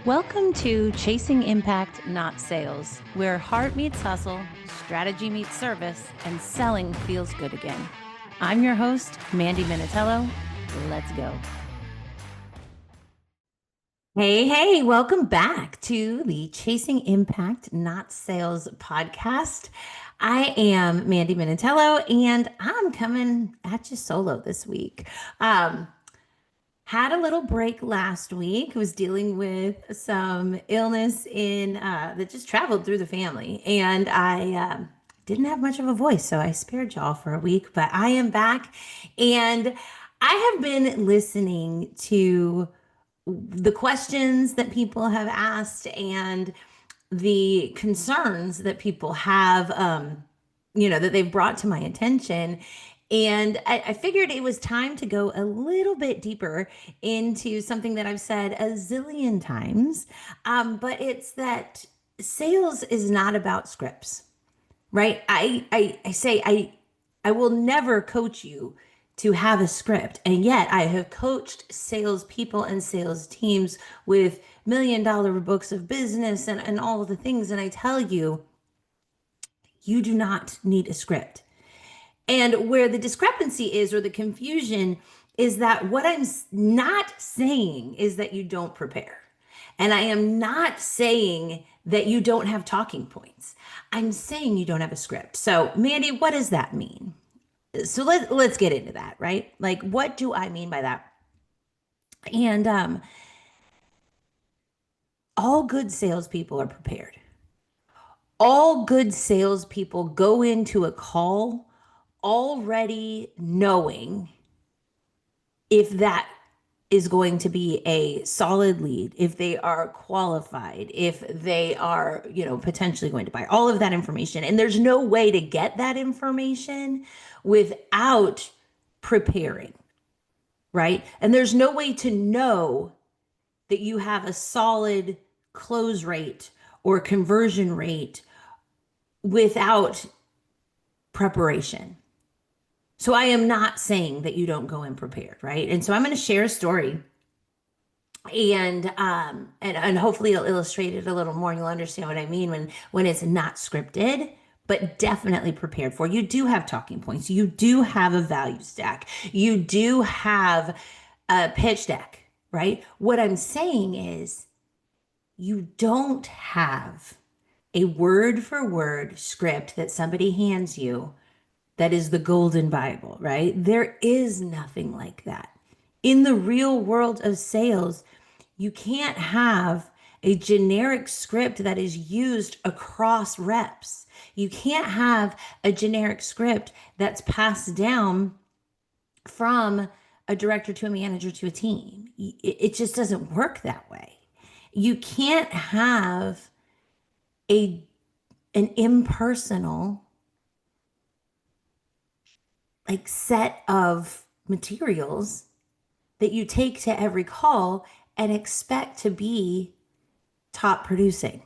Welcome to Chasing Impact, Not Sales, where heart meets hustle, strategy meets service, and selling feels good again. I'm your host, Mandy Minatello. Let's go. Hey, welcome back to the Chasing Impact, Not Sales podcast. I am Mandy Minatello, and I'm coming at you solo this week. Had a little break last week. Was dealing with some illness in that just traveled through the family, and I didn't have much of a voice, so I spared y'all for a week. But I am back, and I have been listening to the questions that people have asked and the concerns that people have, that they've brought to my attention. And I figured it was time to go a little bit deeper into something that I've said a zillion times. But it's that sales is not about scripts, right? I will never coach you to have a script. And yet I have coached sales people and sales teams with $1 million books of business and all of the things. And I tell you, you do not need a script. And where the discrepancy is, or the confusion, is that what I'm not saying is that you don't prepare. And I am not saying that you don't have talking points. I'm saying you don't have a script. So, Mandy, what does that mean? So let's get into that, right? Like, what do I mean by that? And all good salespeople are prepared. All good salespeople go into a call already knowing if that is going to be a solid lead, if they are qualified, if they are, potentially going to buy all of that information. And there's no way to get that information without preparing, right? And there's no way to know that you have a solid close rate or conversion rate without preparation. So I am not saying that you don't go in prepared, right? And so I'm going to share a story, and hopefully it'll illustrate it a little more, and you'll understand what I mean when it's not scripted, but definitely prepared for. You do have talking points. You do have a value stack. You do have a pitch deck, right? What I'm saying is you don't have a word for word script that somebody hands you that is the golden Bible, right? There is nothing like that. In the real world of sales, you can't have a generic script that is used across reps. You can't have a generic script that's passed down from a director to a manager to a team. It just doesn't work that way. You can't have an impersonal set of materials that you take to every call and expect to be top producing.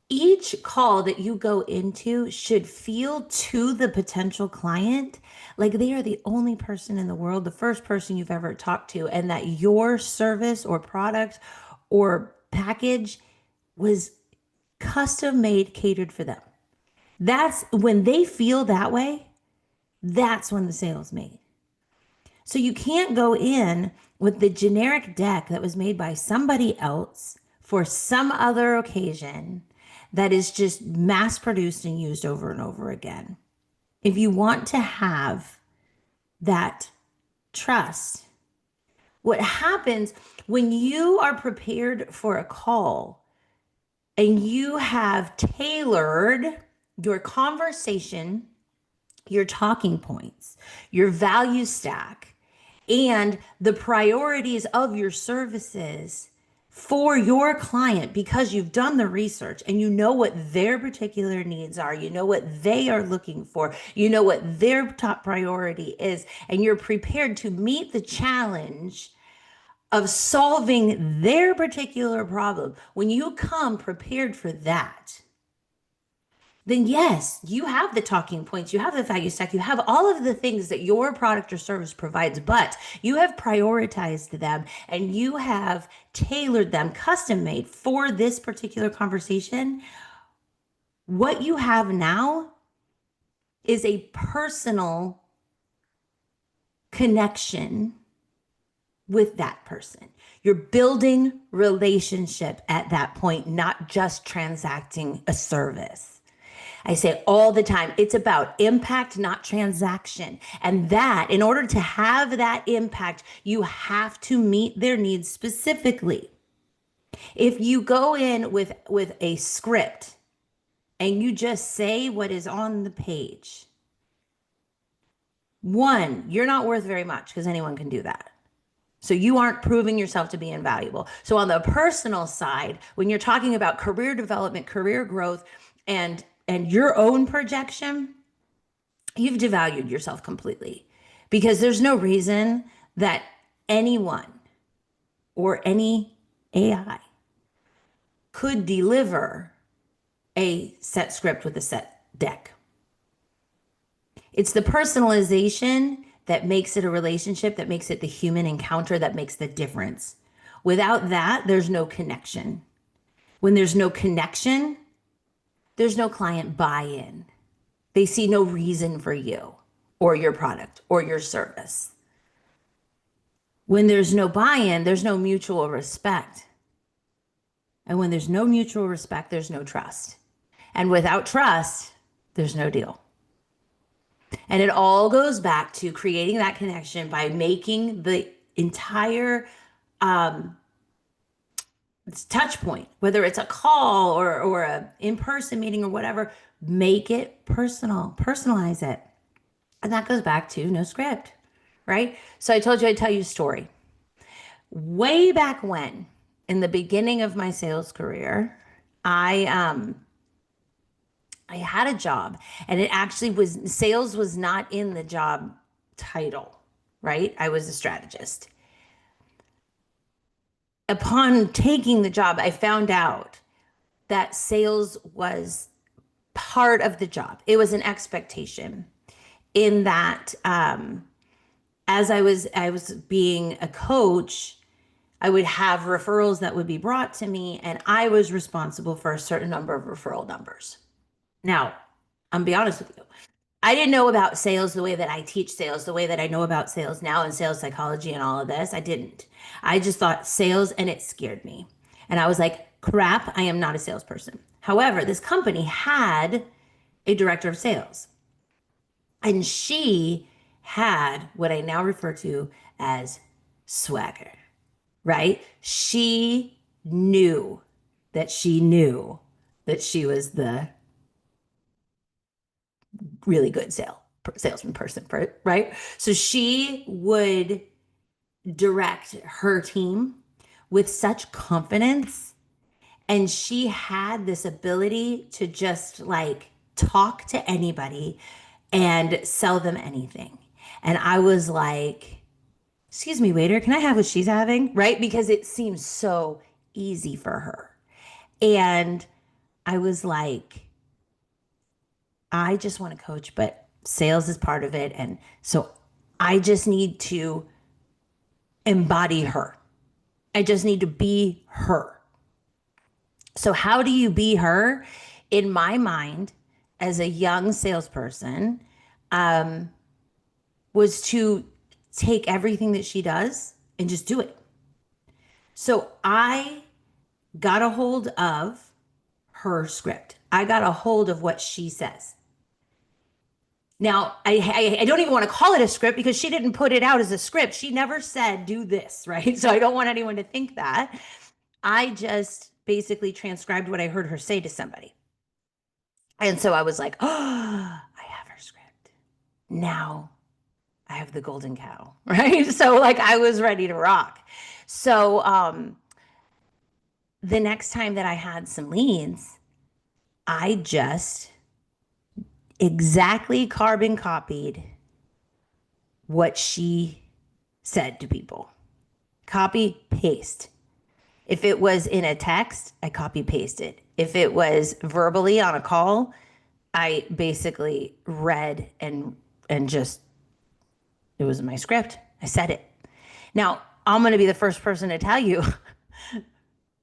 Each call that you go into should feel to the potential client like they are the only person in the world, the first person you've ever talked to, and that your service or product or package was custom made, catered for them. That's when they feel that way, that's when the sale's made. So you can't go in with the generic deck that was made by somebody else for some other occasion that is just mass produced and used over and over again. If you want to have that trust, what happens when you are prepared for a call and you have tailored your conversation, your talking points, your value stack, and the priorities of your services for your client, because you've done the research and you know what their particular needs are, you know what they are looking for, you know what their top priority is, and you're prepared to meet the challenge of solving their particular problem. When you come prepared for that, then yes, you have the talking points, you have the value stack, you have all of the things that your product or service provides, but you have prioritized them and you have tailored them, custom made for this particular conversation. What you have now is a personal connection with that person. You're building relationship at that point, not just transacting a service. I say all the time, it's about impact, not transaction. And that, in order to have that impact, you have to meet their needs specifically. If you go in with a script and you just say what is on the page, one, you're not worth very much because anyone can do that. So you aren't proving yourself to be invaluable. So on the personal side, when you're talking about career development, career growth, and your own projection, you've devalued yourself completely because there's no reason that anyone or any AI could deliver a set script with a set deck. It's the personalization that makes it a relationship, that makes it the human encounter, that makes the difference. Without that, there's no connection. When there's no connection, there's no client buy in. They see no reason for you or your product or your service. When there's no buy in, there's no mutual respect. And when there's no mutual respect, there's no trust. And without trust, there's no deal. And it all goes back to creating that connection by making the entire touch point, whether it's a call or a in-person meeting or whatever, make it personal, personalize it. And that goes back to no script, right? So I told you I'd tell you a story. Way back when, in the beginning of my sales career, I I had a job and it actually was sales was not in the job title, right? I was a strategist. Upon taking the job, I found out that sales was part of the job. It was an expectation in that as I was being a coach, I would have referrals that would be brought to me and I was responsible for a certain number of referral numbers. Now, I'm be honest with you. I didn't know about sales the way that I teach sales, the way that I know about sales now and sales psychology and all of this. I didn't. I just thought sales and it scared me. And I was like, crap, I am not a salesperson. However, this company had a director of sales, and she had what I now refer to as swagger, right? She knew that she was the really good salesman person, right? So she would direct her team with such confidence, and she had this ability to just like talk to anybody and sell them anything. And I was like, excuse me, waiter, can I have what she's having? Right? Because it seems so easy for her. And I was like, I just want to coach, but sales is part of it. And so I just need to embody her. I just need to be her. So, how do you be her? In my mind, as a young salesperson, was to take everything that she does and just do it. So, I got a hold of her script, I got a hold of what she says. Now, I don't even want to call it a script because she didn't put it out as a script. She never said, do this, right? So I don't want anyone to think that. I just basically transcribed what I heard her say to somebody. And so I was like, oh, I have her script. Now I have the golden cow, right? So like I was ready to rock. So the next time that I had some leads, I just exactly carbon copied what she said to people. Copy, paste. If it was in a text, I copy pasted. If it was verbally on a call, I basically read and just it was in my script. I said it. Now, I'm going to be the first person to tell you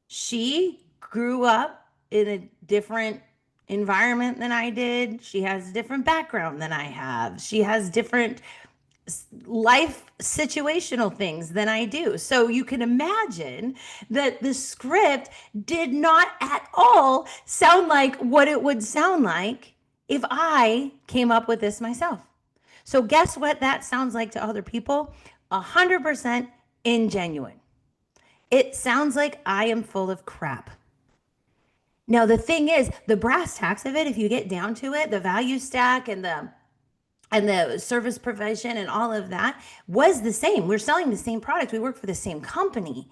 she grew up in a different environment than I did. She has a different background than I have. She has different life situational things than I do. So you can imagine that the script did not at all sound like what it would sound like if I came up with this myself. So guess what that sounds like to other people? 100% ingenuine. It sounds like I am full of crap. Now, the thing is, the brass tacks of it, if you get down to it, the value stack and the service provision and all of that was the same. We're selling the same product. We work for the same company.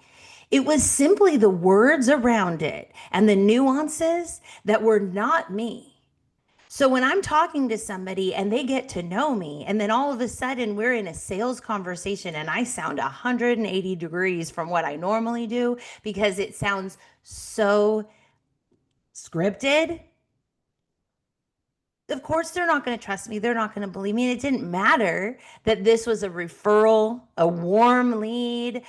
It was simply the words around it and the nuances that were not me. So when I'm talking to somebody and they get to know me, and then all of a sudden we're in a sales conversation and I sound 180 degrees from what I normally do because it sounds so scripted, of course they're not going to trust me. They're not going to believe me. And it didn't matter that this was a referral, a warm lead,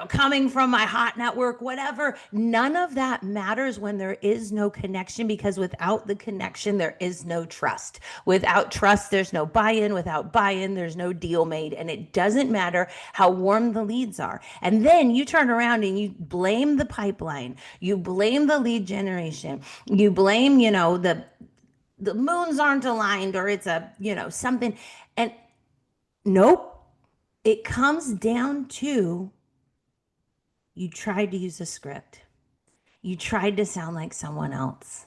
coming from my hot network, whatever. None of that matters when there is no connection, because without the connection, there is no trust. Without trust, there's no buy-in. Without buy-in, there's no deal made. And it doesn't matter how warm the leads are. And then you turn around and you blame the pipeline. You blame the lead generation. You blame, the moons aren't aligned, or it's something. And nope, it comes down to you tried to use a script. You tried to sound like someone else.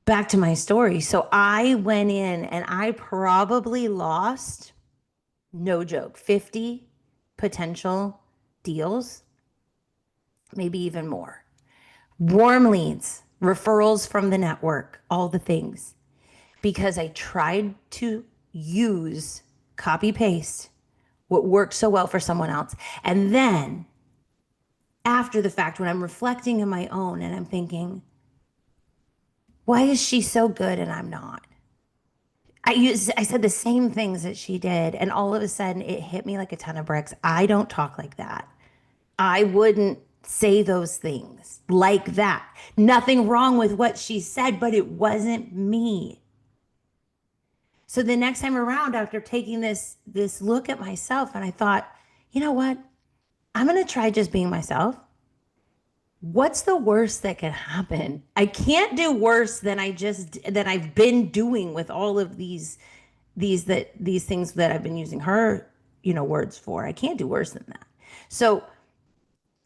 Back to my story. So I went in and I probably lost, no joke, 50 potential deals, maybe even more. Warm leads, referrals from the network, all the things, because I tried to use copy paste what worked so well for someone else. And then after the fact, when I'm reflecting in my own and I'm thinking, why is she so good and I'm not? I said the same things that she did, and all of a sudden it hit me like a ton of bricks. I don't talk like that. I wouldn't say those things like that. Nothing wrong with what she said, but it wasn't me. So the next time around, after taking this look at myself, and I thought, you know what? I'm going to try just being myself. What's the worst that can happen? I can't do worse than I've been doing with all of these things that I've been using her, words for. I can't do worse than that. So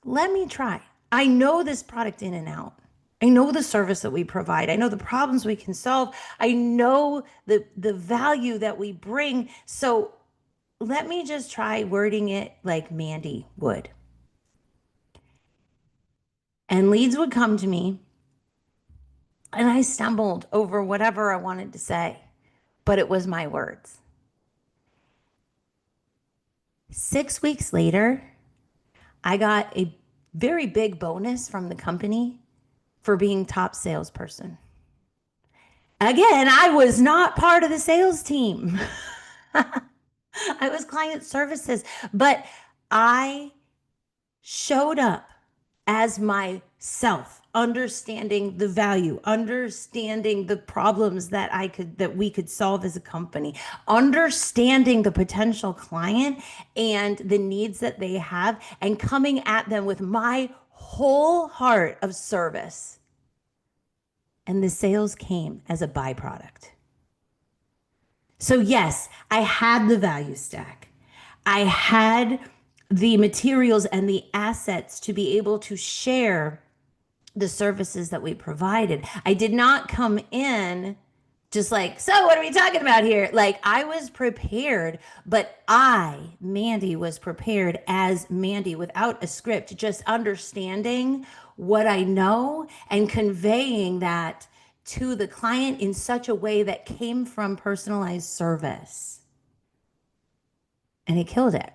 let me try. I know this product in and out. I know the service that we provide. I know the problems we can solve. I know the value that we bring. So let me just try wording it like Mandy would. And leads would come to me, and I stumbled over whatever I wanted to say, but it was my words. 6 weeks later, I got a very big bonus from the company for being top salesperson. Again, I was not part of the sales team. I was client services, but I showed up as myself, understanding the value, understanding the problems that we could solve as a company, understanding the potential client and the needs that they have, and coming at them with my whole heart of service. And the sales came as a byproduct. So yes, I had the value stack. I had the materials and the assets to be able to share the services that we provided. I did not come in just like, so what are we talking about here? Like, I was prepared, but Mandy, was prepared as Mandy without a script, just understanding what I know and conveying that to the client in such a way that came from personalized service. And it killed it.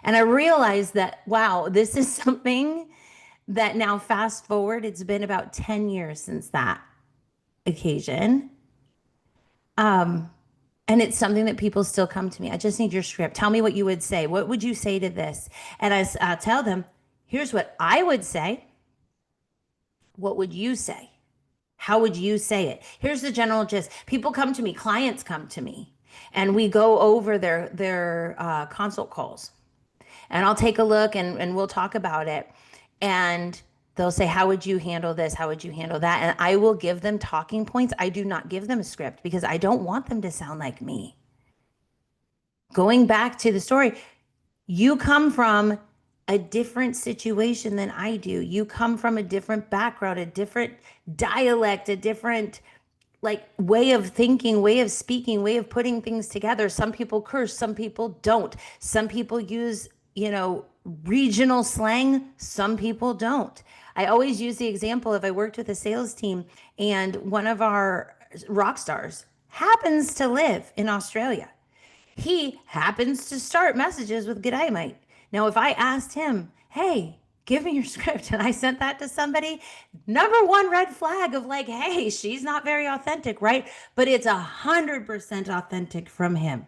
And I realized that, wow, this is something that now, fast forward, it's been about 10 years since that. occasion. And it's something that people still come to me. I just need your script. Tell me what you would say. What would you say to this? And I tell them, here's what I would say. What would you say? How would you say it? Here's the general gist. People come to me, clients come to me, and we go over their consult calls. And I'll take a look and we'll talk about it. And they'll say, how would you handle this? How would you handle that? And I will give them talking points. I do not give them a script because I don't want them to sound like me. Going back to the story, you come from a different situation than I do. You come from a different background, a different dialect, a different like way of thinking, way of speaking, way of putting things together. Some people curse, some people don't. Some people use, regional slang, some people don't. I always use the example if I worked with a sales team and one of our rock stars happens to live in Australia. He happens to start messages with "G'day, mate." Now, if I asked him, hey, give me your script, and I sent that to somebody, number one red flag of like, hey, she's not very authentic, right? But it's 100% authentic from him.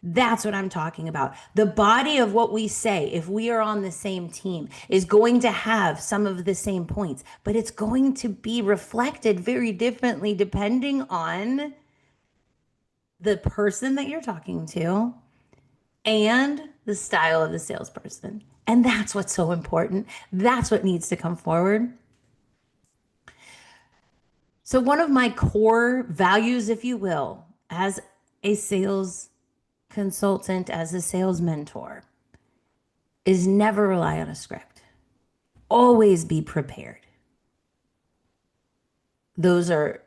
That's what I'm talking about. The body of what we say, if we are on the same team, is going to have some of the same points, but it's going to be reflected very differently depending on the person that you're talking to and the style of the salesperson. And that's what's so important. That's what needs to come forward. So one of my core values, if you will, as a sales consultant, as a sales mentor, is never rely on a script. Always be prepared. Those are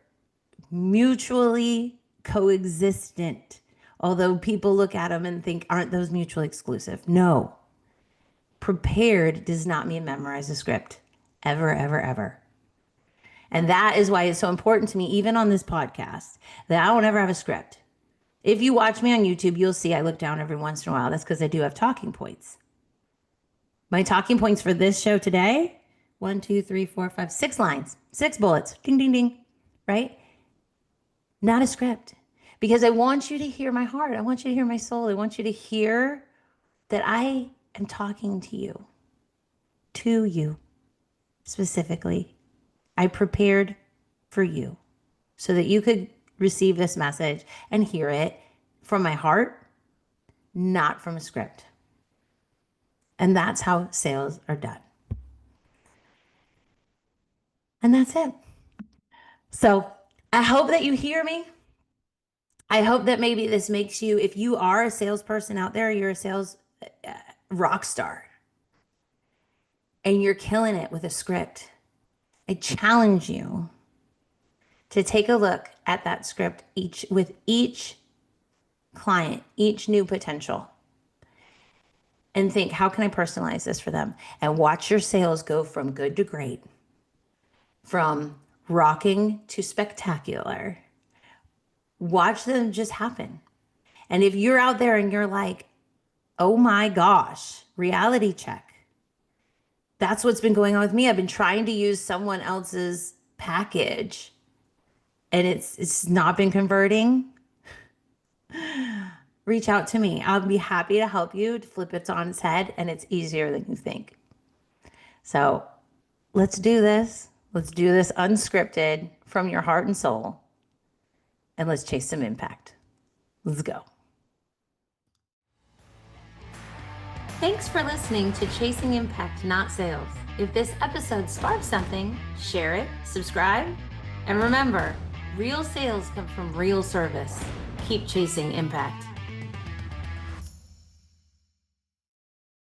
mutually coexistent. Although people look at them and think, aren't those mutually exclusive? No. Prepared does not mean memorize a script. Ever, ever, ever. And that is why it's so important to me, even on this podcast, that I don't ever have a script. If you watch me on YouTube, you'll see I look down every once in a while. That's because I do have talking points. My talking points for this show today, 1, 2, 3, 4, 5, 6 lines, 6 bullets. Ding, ding, ding. Right? Not a script. Because I want you to hear my heart. I want you to hear my soul. I want you to hear that I am talking to you specifically. I prepared for you so that you could receive this message and hear it from my heart, not from a script. And that's how sales are done. And that's it. So I hope that you hear me. I hope that maybe this makes you, if you are a salesperson out there, you're a sales rock star and you're killing it with a script. I challenge you to take a look at that script with each client, each new potential, and think, how can I personalize this for them? And watch your sales go from good to great, from rocking to spectacular. Watch them just happen. And if you're out there and you're like, oh my gosh, reality check. That's what's been going on with me. I've been trying to use someone else's package and it's not been converting. Reach out to me. I'll be happy to help you to flip it on its head, and it's easier than you think. So let's do this. Let's do this unscripted from your heart and soul. And let's chase some impact. Let's go. Thanks for listening to Chasing Impact, Not Sales. If this episode sparked something, share it, subscribe, and remember, real sales come from real service. Keep chasing impact.